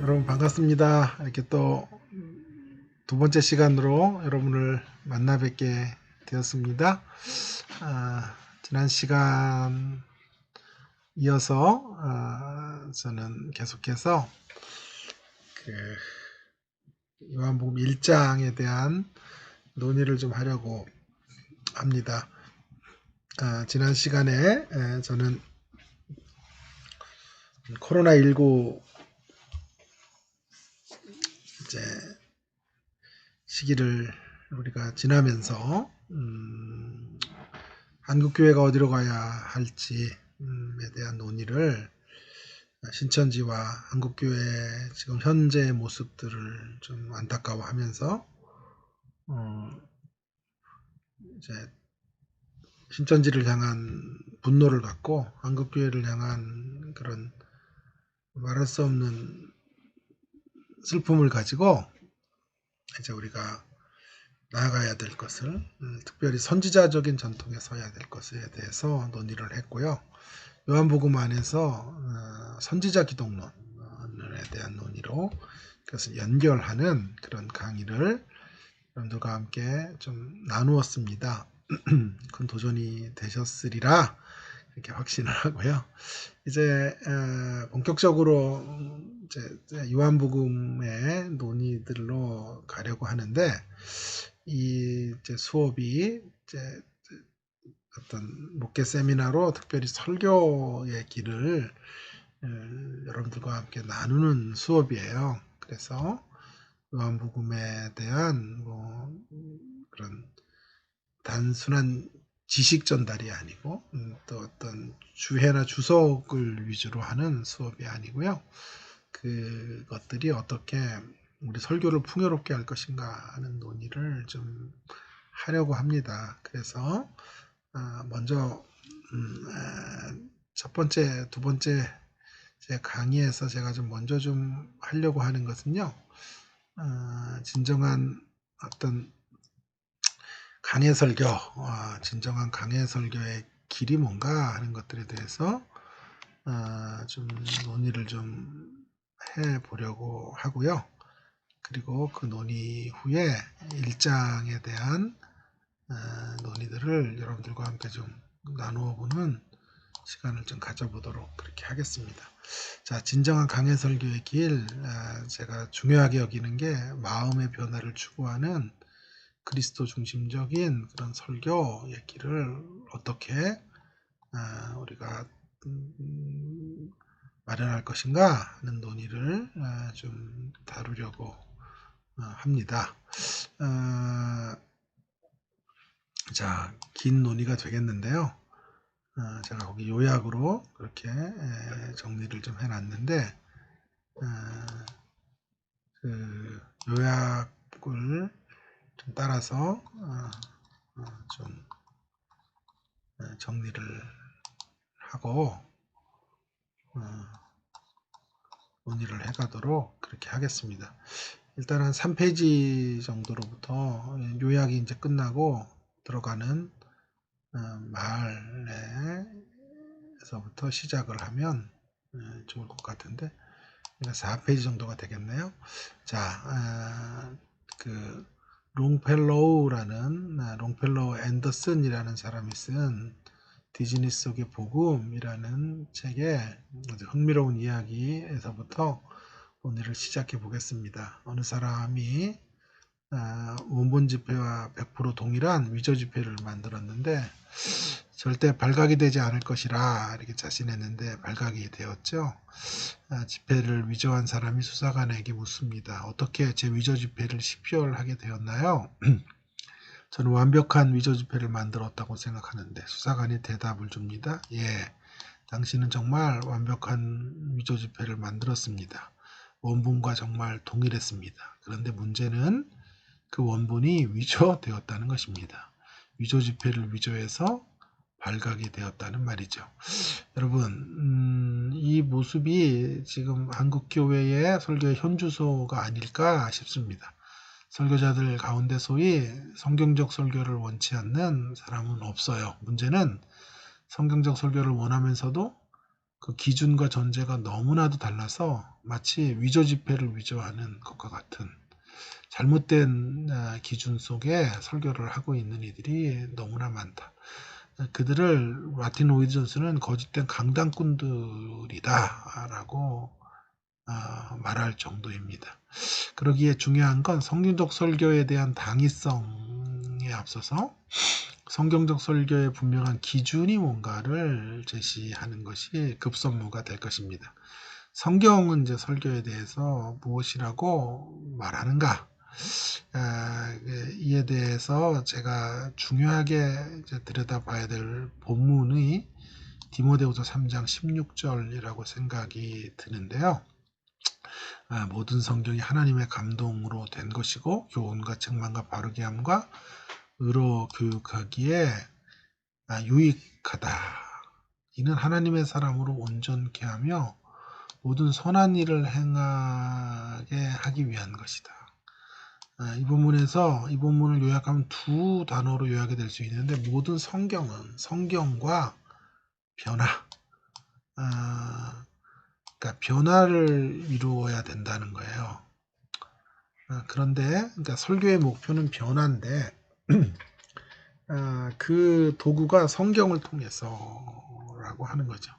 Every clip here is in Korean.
여러분 반갑습니다. 이렇게 또 두 번째 시간으로 여러분을 만나 뵙게 되었습니다. 지난 시간 이어서 저는 계속해서 그 요한복음 1장에 대한 논의를 좀 하려고 합니다. 지난 시간에 저는 코로나19 이제 시기를 우리가 지나면서 한국교회가 어디로 가야 할지에 대한 논의를 신천지와 한국교회의 지금 현재의 모습들을 좀 안타까워하면서 이제 신천지를 향한 분노를 갖고 한국교회를 향한 그런 말할 수 없는 슬픔을 가지고 이제 우리가 나아가야 될 것을, 특별히 선지자적인 전통에 서야 될 것에 대해서 논의를 했고요. 요한복음 안에서 선지자 기독론에 대한 논의로 그것을 연결하는 그런 강의를 여러분들과 함께 좀 나누었습니다. 큰 도전이 되셨으리라 이렇게 확신을 하고요. 이제 본격적으로 이제 요한복음의 논의들로 가려고 하는데, 이 이제 수업이 이제 어떤 목회 세미나로 특별히 설교의 길을 여러분들과 함께 나누는 수업이에요. 그래서 요한복음에 대한 그런 단순한 지식 전달이 아니고 또 어떤 주해나 주석을 위주로 하는 수업이 아니고요. 그것들이 어떻게 우리 설교를 풍요롭게 할 것인가 하는 논의를 좀 하려고 합니다. 그래서 먼저 첫 번째, 두 번째 제 강의에서 제가 좀 먼저 좀 하려고 하는 것은요. 진정한 어떤 강해 설교, 진정한 강해 설교의 길이 뭔가 하는 것들에 대해서 좀 논의를 좀 해보려고 하고요. 그리고 그 논의 후에 1장에 대한 논의들을 여러분들과 함께 좀 나누어 보는 시간을 좀 가져보도록 그렇게 하겠습니다. 자, 진정한 강해 설교의 길, 제가 중요하게 여기는 게 마음의 변화를 추구하는 그리스도 중심적인 그런 설교의 길을 어떻게 우리가 마련할 것인가 하는 논의를 좀 다루려고 합니다. 자, 긴 논의가 되겠는데요. 제가 거기 요약으로 그렇게 정리를 좀 해놨는데, 그 요약을 좀 따라서 좀 정리를 하고 논의를 해가도록 그렇게 하겠습니다. 일단 한 3페이지 정도로부터 요약이 이제 끝나고 들어가는 말에서부터 시작을 하면 좋을 것 같은데, 4페이지 정도가 되겠네요. 자, 그 롱펠로우 앤더슨이라는 사람이 쓴 디즈니 속의 복음이라는 책의 아주 흥미로운 이야기에서부터 오늘을 시작해 보겠습니다. 어느 사람이 원본 지폐와 100% 동일한 위조 지폐를 만들었는데 절대 발각이 되지 않을 것이라 이렇게 자신했는데 발각이 되었죠. 지폐를 위조한 사람이 수사관에게 묻습니다. 어떻게 제 위조 지폐를 식별하게 되었나요? 저는 완벽한 위조 지폐를 만들었다고 생각하는데, 수사관이 대답을 줍니다. 예, 당신은 정말 완벽한 위조 지폐를 만들었습니다. 원본과 정말 동일했습니다. 그런데 문제는 그 원본이 위조되었다는 것입니다. 위조 지폐를 위조해서 발각이 되었다는 말이죠. 여러분, 이 모습이 지금 한국교회의 설교의 현주소가 아닐까 싶습니다. 설교자들 가운데 소위 성경적 설교를 원치 않는 사람은 없어요. 문제는 성경적 설교를 원하면서도 그 기준과 전제가 너무나도 달라서 마치 위조 지폐를 위조하는 것과 같은 잘못된 기준 속에 설교를 하고 있는 이들이 너무나 많다. 그들을 마틴 로이드 존스는 거짓된 강단꾼들이다라고 말할 정도입니다. 그러기에 중요한 건 성경적 설교에 대한 당위성에 앞서서 성경적 설교의 분명한 기준이 뭔가를 제시하는 것이 급선무가 될 것입니다. 성경은 이제 설교에 대해서 무엇이라고 말하는가? 이에 대해서 제가 중요하게 이제 들여다봐야 될 본문의 디모데후서 3장 16절이라고 생각이 드는데요. 모든 성경이 하나님의 감동으로 된 것이고 교훈과 책망과 바르게 함과 의로 교육하기에 유익하다. 이는 하나님의 사람으로 온전케 하며 모든 선한 일을 행하게 하기 위한 것이다. 이 본문에서 이 본문을 요약하면 두 단어로 요약이 될 수 있는데 모든 성경은 성경과 변화, 그러니까 변화를 이루어야 된다는 거예요. 그런데 그러니까 설교의 목표는 변화인데 그 도구가 성경을 통해서라고 하는 거죠.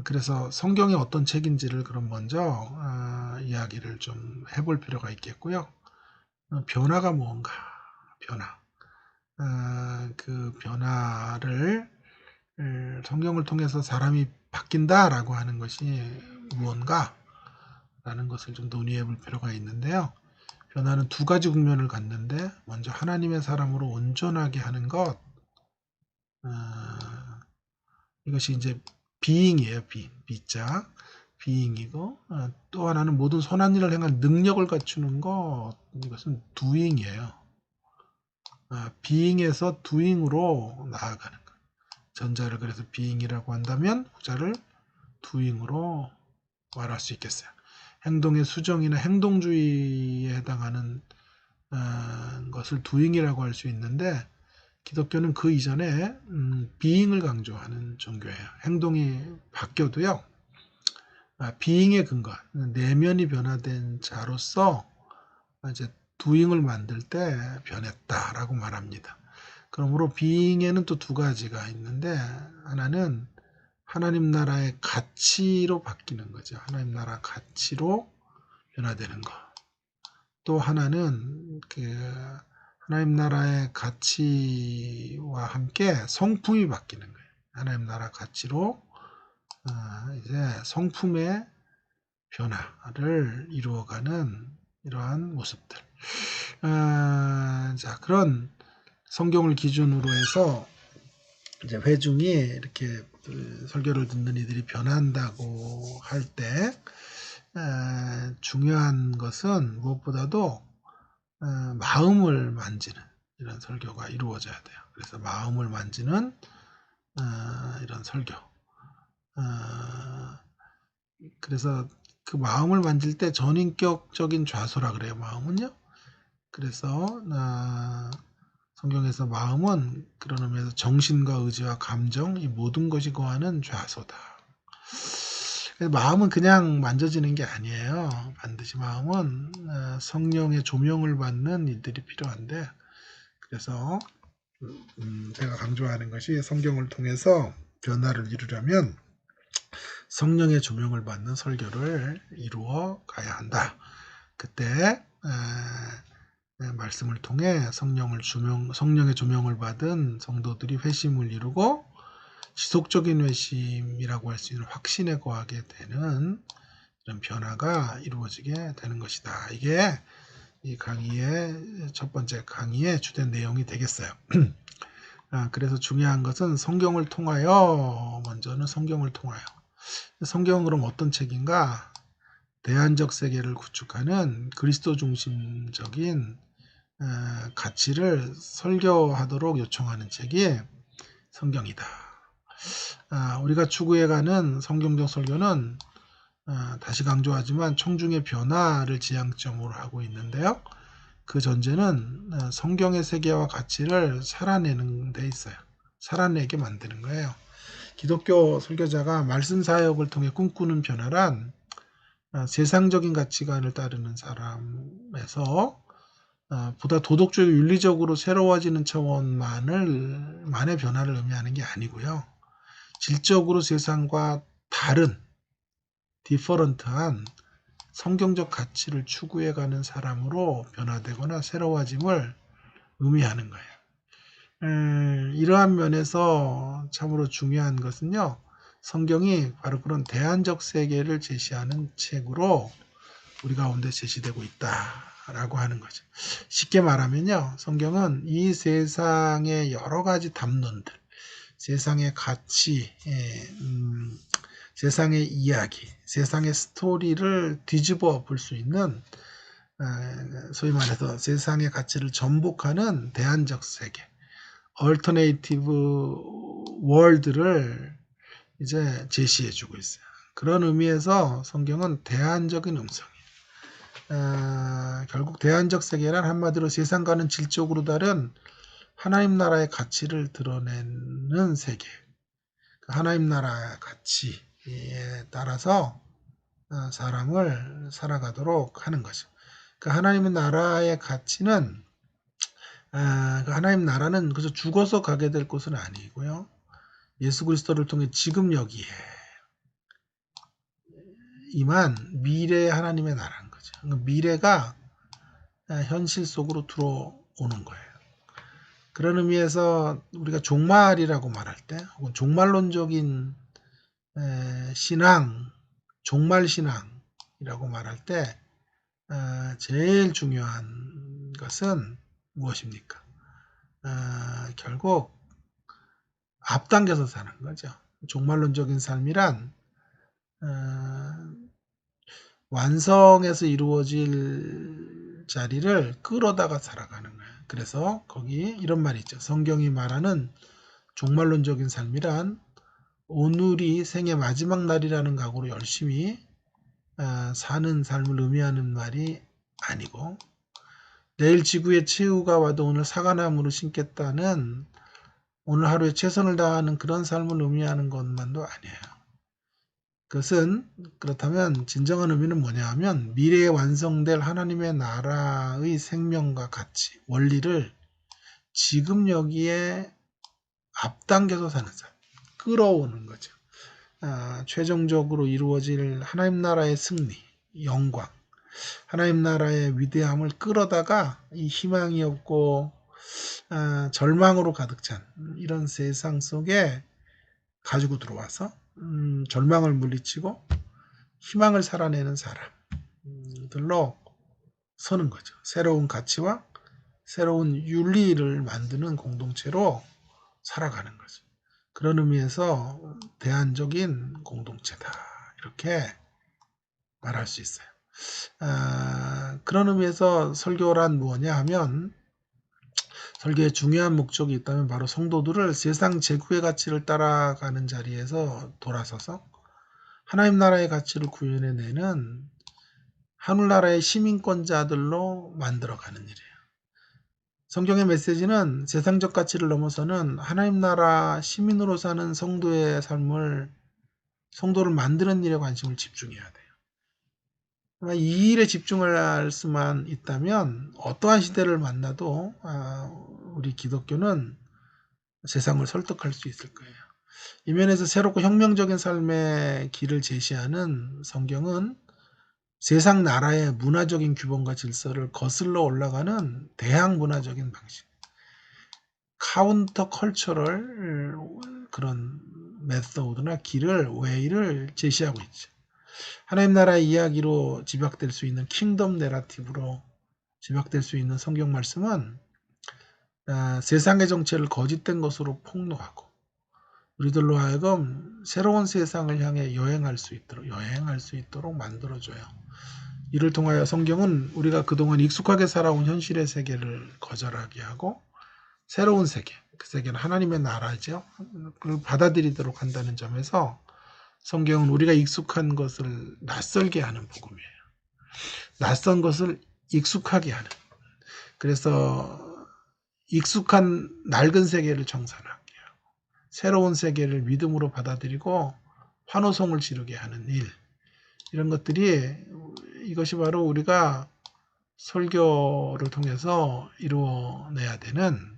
그래서 성경이 어떤 책인지를 그럼 먼저 이야기를 좀 해볼 필요가 있겠고요. 변화가 뭔가, 변화. 그 변화를 성경을 통해서 사람이 바뀐다라고 하는 것이 무언가라는 것을 좀 논의해 볼 필요가 있는데요. 변화는 두 가지 국면을 갖는데 먼저 하나님의 사람으로 온전하게 하는 것, 이것이 이제 being이에요. 비자 being이고 또 하나는 모든 선한 일을 행한 능력을 갖추는 것, 이것은 doing이에요. being에서 doing으로 나아가는 것. 전자를 그래서 being이라고 한다면 후자를 doing으로 말할 수 있겠어요. 행동의 수정이나 행동주의에 해당하는 것을 doing이라고 할 수 있는데 기독교는 그 이전에 being을 강조하는 종교예요. 행동이 바뀌어도요. being의 근거, 내면이 변화된 자로서 이제 doing을 만들 때 변했다라고 말합니다. 그러므로 being에는 또 두 가지가 있는데 하나는 하나님 나라의 가치로 바뀌는 거죠. 하나님 나라 가치로 변화되는 것. 또 하나는 그 하나님 나라의 가치와 함께 성품이 바뀌는 거예요. 하나님 나라 가치로 이제 성품의 변화를 이루어가는 이러한 모습들. 자, 그런 성경을 기준으로 해서 이제 회중이 이렇게 설교를 듣는 이들이 변한다고 할 때 중요한 것은 무엇보다도 마음을 만지는 이런 설교가 이루어져야 돼요. 그래서 마음을 만지는 이런 설교. 그래서 그 마음을 만질 때 전인격적인 좌소라 그래요. 마음은요. 그래서 성경에서 마음은 그런 의미에서 정신과 의지와 감정 이 모든 것이 거하는 좌소다. 마음은 그냥 만져지는 게 아니에요. 반드시 마음은 성령의 조명을 받는 일들이 필요한데 그래서 제가 강조하는 것이 성경을 통해서 변화를 이루려면 성령의 조명을 받는 설교를 이루어 가야 한다. 그때 말씀을 통해 성령의 조명을 받은 성도들이 회심을 이루고 지속적인 회심이라고 할 수 있는 확신에 거하게 되는 이런 변화가 이루어지게 되는 것이다. 이게 이 강의의 첫 번째 강의의 주된 내용이 되겠어요. 그래서 중요한 것은 성경을 통하여, 먼저는 성경을 통하여. 성경은 그럼 어떤 책인가? 대안적 세계를 구축하는 그리스도 중심적인 가치를 설교하도록 요청하는 책이 성경이다. 우리가 추구해가는 성경적 설교는 다시 강조하지만 청중의 변화를 지향점으로 하고 있는데요. 그 전제는 성경의 세계와 가치를 살아내는 데 있어요. 살아내게 만드는 거예요. 기독교 설교자가 말씀 사역을 통해 꿈꾸는 변화란 세상적인 가치관을 따르는 사람에서 보다 도덕적이고 윤리적으로 새로워지는 차원만의 변화를 의미하는 게 아니고요. 질적으로 세상과 다른 디퍼런트한 성경적 가치를 추구해가는 사람으로 변화되거나 새로워짐을 의미하는 거예요. 이러한 면에서 참으로 중요한 것은요. 성경이 바로 그런 대안적 세계를 제시하는 책으로 우리 가운데 제시되고 있다라고 하는 거죠. 쉽게 말하면요. 성경은 이 세상의 여러 가지 담론들, 세상의 가치, 세상의 이야기, 세상의 스토리를 뒤집어 볼 수 있는 소위 말해서 세상의 가치를 전복하는 대안적 세계, 얼터네이티브 월드를 이제 제시해주고 있어요. 그런 의미에서 성경은 대안적인 음성이에요. 결국 대안적 세계란 한마디로 세상과는 질적으로 다른 하나님 나라의 가치를 드러내는 세계. 하나님 나라의 가치에 따라서 사람을 살아가도록 하는 거죠. 그 하나님 나라의 가치는 그 하나님 나라는 그저 죽어서 가게 될 곳은 아니고요. 예수 그리스도를 통해 지금 여기에 임한 미래의 하나님의 나라인 거죠. 그러니까 미래가 현실 속으로 들어오는 거예요. 그런 의미에서 우리가 종말이라고 말할 때 혹은 종말론적인 신앙, 종말신앙이라고 말할 때 제일 중요한 것은 무엇입니까? 결국 앞당겨서 사는 거죠. 종말론적인 삶이란 완성에서 이루어질 자리를 끌어다가 살아가는 거예요. 그래서 거기 이런 말이 있죠. 성경이 말하는 종말론적인 삶이란 오늘이 생의 마지막 날이라는 각오로 열심히 사는 삶을 의미하는 말이 아니고 내일 지구에 최후가 와도 오늘 사과나무를 심겠다는 오늘 하루에 최선을 다하는 그런 삶을 의미하는 것만도 아니에요. 그것은 그렇다면 진정한 의미는 뭐냐 하면 미래에 완성될 하나님의 나라의 생명과 가치, 원리를 지금 여기에 앞당겨서 사는 삶, 끌어오는 거죠. 최종적으로 이루어질 하나님 나라의 승리, 영광, 하나님 나라의 위대함을 끌어다가 이 희망이 없고 절망으로 가득 찬 이런 세상 속에 가지고 들어와서 절망을 물리치고 희망을 살아내는 사람들로 서는 거죠. 새로운 가치와 새로운 윤리를 만드는 공동체로 살아가는 거죠. 그런 의미에서 대안적인 공동체다. 이렇게 말할 수 있어요. 그런 의미에서 설교란 뭐냐 하면 설교의 중요한 목적이 있다면 바로 성도들을 세상 제국의 가치를 따라가는 자리에서 돌아서서 하나님 나라의 가치를 구현해내는 하늘나라의 시민권자들로 만들어가는 일이에요. 성경의 메시지는 세상적 가치를 넘어서는 하나님 나라 시민으로 사는 성도의 삶을 성도를 만드는 일에 관심을 집중해야 돼요. 이 일에 집중할 수만 있다면 어떠한 시대를 만나도 우리 기독교는 세상을 설득할 수 있을 거예요. 이 면에서 새롭고 혁명적인 삶의 길을 제시하는 성경은 세상 나라의 문화적인 규범과 질서를 거슬러 올라가는 대항 문화적인 방식, 카운터 컬처럴 그런 메소드나 길을, 웨이를 제시하고 있죠. 하나님 나라의 이야기로 집약될 수 있는 킹덤 내러티브로 집약될 수 있는 성경 말씀은 세상의 정체를 거짓된 것으로 폭로하고 우리들로 하여금 새로운 세상을 향해 여행할 수 있도록 만들어줘요. 이를 통하여 성경은 우리가 그동안 익숙하게 살아온 현실의 세계를 거절하게 하고 새로운 세계, 그 세계는 하나님의 나라죠. 그걸 받아들이도록 한다는 점에서 성경은 우리가 익숙한 것을 낯설게 하는 복음이에요. 낯선 것을 익숙하게 하는. 그래서 익숙한 낡은 세계를 정산하게 하고 새로운 세계를 믿음으로 받아들이고 환호성을 지르게 하는 일, 이런 것들이, 이것이 바로 우리가 설교를 통해서 이루어내야 되는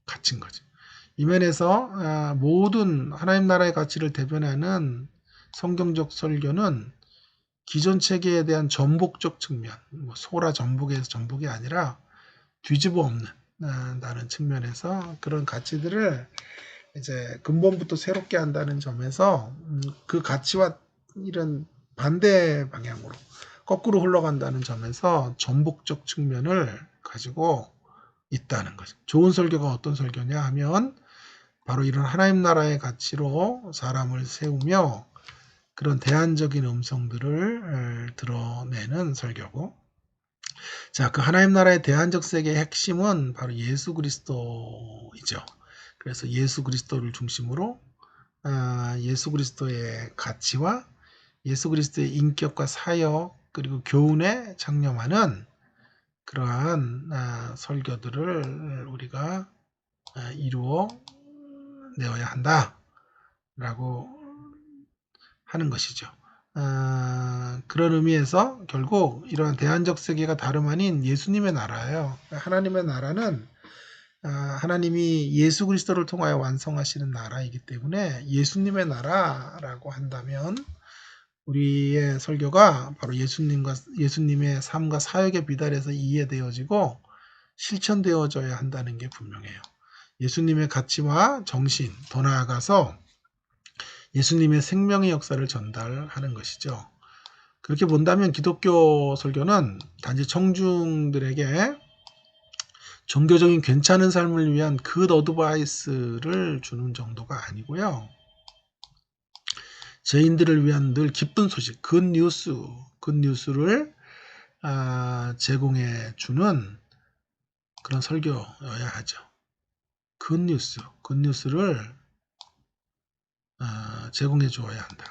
가치인 거죠. 이 면에서 모든 하나님 나라의 가치를 대변하는 성경적 설교는 기존 체계에 대한 전복적 측면, 소라 전복에서 전복이 아니라 뒤집어 엎는다는 측면에서 그런 가치들을 이제 근본부터 새롭게 한다는 점에서 그 가치와 이런 반대 방향으로 거꾸로 흘러간다는 점에서 전복적 측면을 가지고 있다는 거죠. 좋은 설교가 어떤 설교냐 하면 바로 이런 하나님 나라의 가치로 사람을 세우며 그런 대안적인 음성들을 드러내는 설교고, 자, 그 하나님 나라의 대안적 세계의 핵심은 바로 예수 그리스도이죠. 그래서 예수 그리스도를 중심으로 예수 그리스도의 가치와 예수 그리스도의 인격과 사역 그리고 교훈에 창념하는 그러한 설교들을 우리가 이루어 내어야 한다라고 하는 것이죠. 그런 의미에서 결국 이러한 대안적 세계가 다름 아닌 예수님의 나라예요. 하나님의 나라는 하나님이 예수 그리스도를 통하여 완성하시는 나라이기 때문에 예수님의 나라라고 한다면 우리의 설교가 바로 예수님의 삶과 사역에 비달해서 이해되어지고 실천되어져야 한다는 게 분명해요. 예수님의 가치와 정신, 더 나아가서 예수님의 생명의 역사를 전달하는 것이죠. 그렇게 본다면 기독교 설교는 단지 청중들에게 종교적인 괜찮은 삶을 위한 굿 어드바이스를 주는 정도가 아니고요. 죄인들을 위한 늘 기쁜 소식, 굿뉴스를 제공해 주는 그런 설교여야 하죠. 굿뉴스를 제공해 주어야 한다.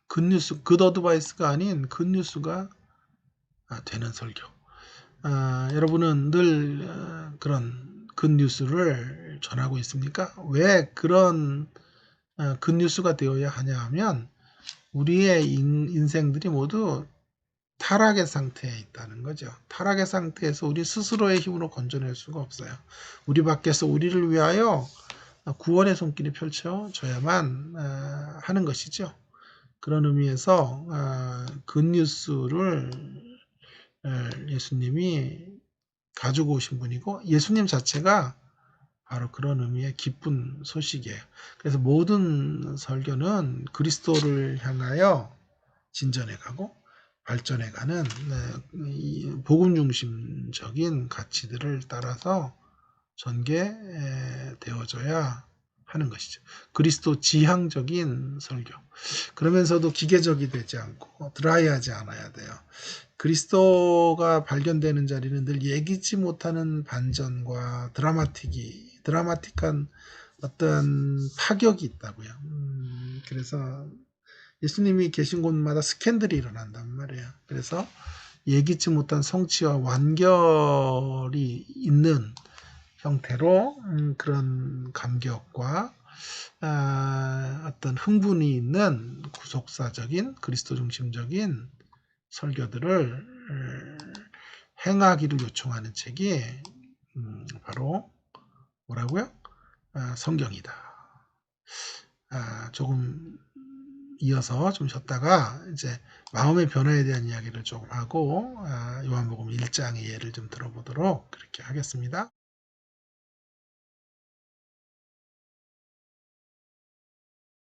굿뉴스, 굿 어드바이스가 아닌 굿뉴스가 되는 설교. 여러분은 늘 그런 굿뉴스를 전하고 있습니까? 왜 그런 굿뉴스가 되어야 하냐 하면 우리의 인생들이 모두 타락의 상태에 있다는 거죠. 타락의 상태에서 우리 스스로의 힘으로 건져낼 수가 없어요. 우리 밖에서 우리를 위하여 구원의 손길이 펼쳐져야만 하는 것이죠. 그런 의미에서 굿뉴스를 예수님이 가지고 오신 분이고 예수님 자체가 바로 그런 의미의 기쁜 소식이에요. 그래서 모든 설교는 그리스도를 향하여 진전해가고 발전해가는 복음 중심적인 가치들을 따라서 전개되어져야 하는 것이죠. 그리스도 지향적인 설교. 그러면서도 기계적이 되지 않고 드라이하지 않아야 돼요. 그리스도가 발견되는 자리는 늘 예기치 못하는 반전과 드라마틱한 어떤 파격이 있다고요. 그래서 예수님이 계신 곳마다 스캔들이 일어난단 말이에요. 그래서 예기치 못한 성취와 완결이 있는 형태로 그런 감격과 어떤 흥분이 있는 구속사적인 그리스도 중심적인 설교들을 행하기를 요청하는 책이 바로 뭐라고요? 성경이다. 조금 이어서 좀 쉬었다가 이제 마음의 변화에 대한 이야기를 조금 하고 요한복음 1장의 예를 좀 들어보도록 그렇게 하겠습니다.